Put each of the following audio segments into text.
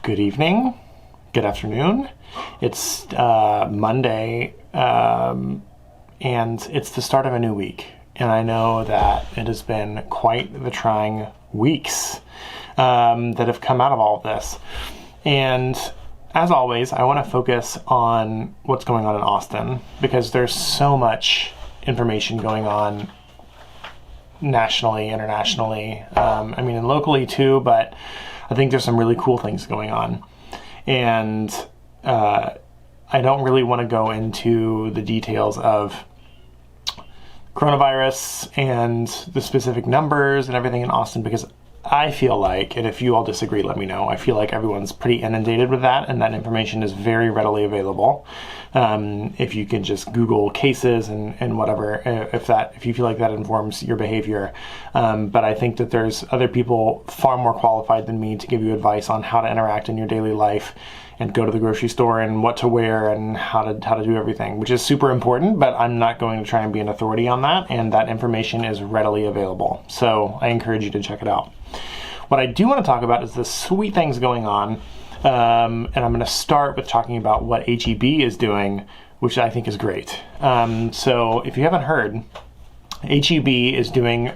Good evening, good afternoon. It's Monday, and it's the start of a new week. And I know that it has been quite the trying weeks that have come out of all of this. And as always, I want to focus on what's going on in Austin because there's so much information going on nationally, internationally, and locally too, but I think there's some really cool things going on. And I don't really want to go into the details of coronavirus and the specific numbers and everything in Austin because I feel like, and if you all disagree, let me know, I feel like everyone's pretty inundated with that, and that information is very readily available. If you can just Google cases and whatever, if you feel like that informs your behavior. But I think that there's other people far more qualified than me to give you advice on how to interact in your daily life and go to the grocery store and what to wear and how to do everything, which is super important, but I'm not going to try and be an authority on that, and that information is readily available. So I encourage you to check it out. What I do want to talk about is the sweet things going on, and I'm going to start with talking about what HEB is doing, which I think is great. So if you haven't heard, HEB is doing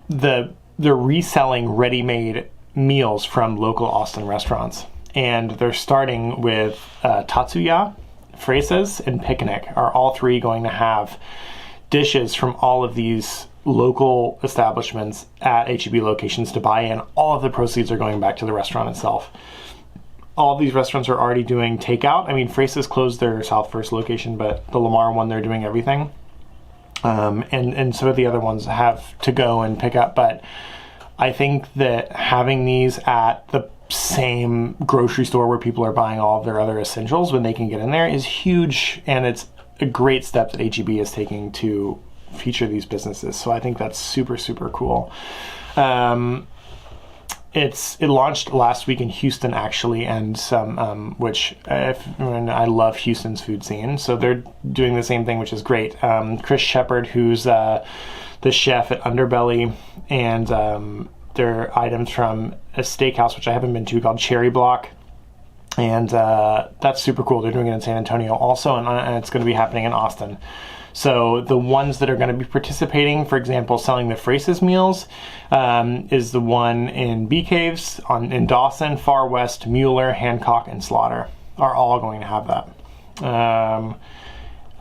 they're reselling ready-made meals from local Austin restaurants, and they're starting with Tatsuya, Fraises, and Picnic are all three going to have dishes from all of these local establishments at HEB locations to buy in. All of the proceeds are going back to the restaurant itself. All of these restaurants are already doing takeout. Fraises closed their South First location, but the Lamar one, they're doing everything. And so the other ones have to go and pick up, but I think that having these at the same grocery store where people are buying all of their other essentials when they can get in there is huge, and it's a great step that HEB is taking to feature these businesses. So I think that's super, super cool. It launched last week in Houston, actually, and some I love Houston's food scene, so they're doing the same thing, which is great. Chris Shepard, who's the chef at Underbelly, and their items from a steakhouse, which I haven't been to, called Cherry Block, and that's super cool. They're doing it in San Antonio also, and it's going to be happening in Austin. So the ones that are going to be participating, for example, selling the Fraises meals, is the one in Bee Caves, in Dawson, Far West, Mueller, Hancock, and Slaughter are all going to have that.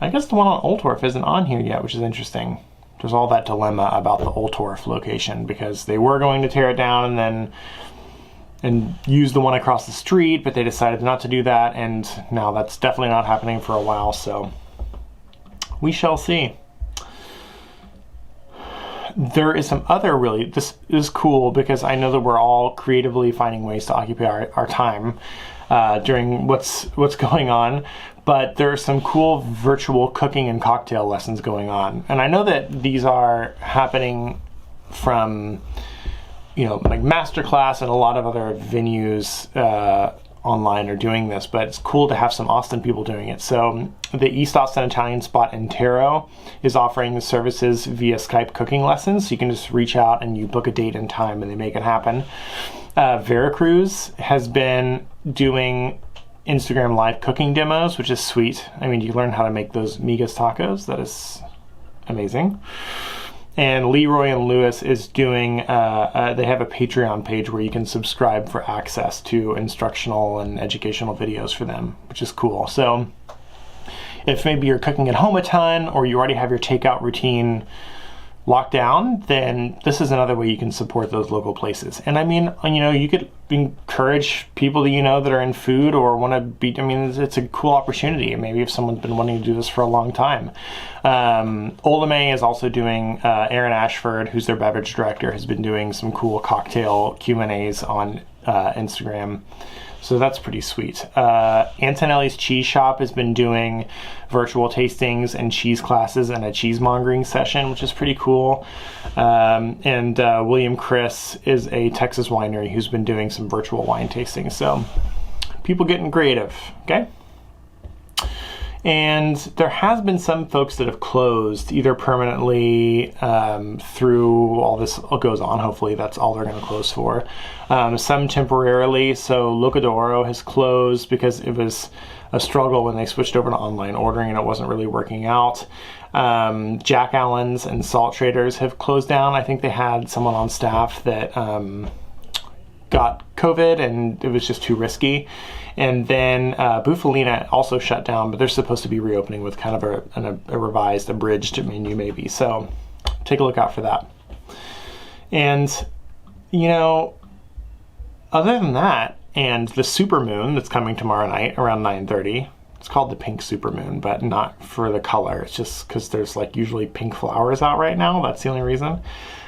I guess the one on Oltorf isn't on here yet, which is interesting. There's all that dilemma about the Oltorf location because they were going to tear it down and use the one across the street, but they decided not to do that, and now that's definitely not happening for a while, so we shall see. There is some other this is cool because I know that we're all creatively finding ways to occupy our time during what's going on, but there are some cool virtual cooking and cocktail lessons going on. And I know that these are happening from, like Masterclass, and a lot of other venues online are doing this, but it's cool to have some Austin people doing it. So the East Austin Italian spot Intero is offering the services via Skype cooking lessons. So you can just reach out and you book a date and time and they make it happen. Veracruz has been doing Instagram live cooking demos, which is sweet. You learn how to make those migas tacos. That is amazing. And Leroy and Lewis is doing, they have a Patreon page where you can subscribe for access to instructional and educational videos for them, which is cool. So if maybe you're cooking at home a ton or you already have your takeout routine locked down, then this is another way you can support those local places. And you could encourage people that are in food or want to be, it's a cool opportunity. Maybe if someone's been wanting to do this for a long time. Olame is also doing, Aaron Ashford, who's their beverage director, has been doing some cool cocktail Q&As on Instagram. So that's pretty sweet. Antonelli's Cheese Shop has been doing virtual tastings and cheese classes and a cheesemongering session, which is pretty cool. And William Chris is a Texas winery who's been doing some virtual wine tastings. So people getting creative, okay? And there has been some folks that have closed either permanently through all this goes on. Hopefully that's all they're going to close for. Some temporarily. So Locadoro has closed because it was a struggle when they switched over to online ordering and it wasn't really working out. Jack Allen's and Salt Traders have closed down. I think they had someone on staff that got COVID and it was just too risky. And then Bufalina also shut down, but they're supposed to be reopening with kind of a revised, abridged menu maybe. So take a look out for that. And, you know, other than that, and the supermoon that's coming tomorrow night around 9:30, it's called the pink supermoon, but not for the color. It's just because there's like usually pink flowers out right now. That's the only reason.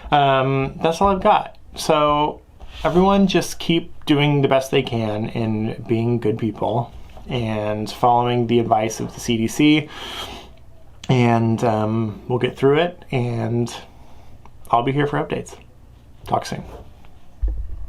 That's all I've got. So everyone just keep doing the best they can in being good people and following the advice of the CDC. And we'll get through it. And I'll be here for updates. Talk soon.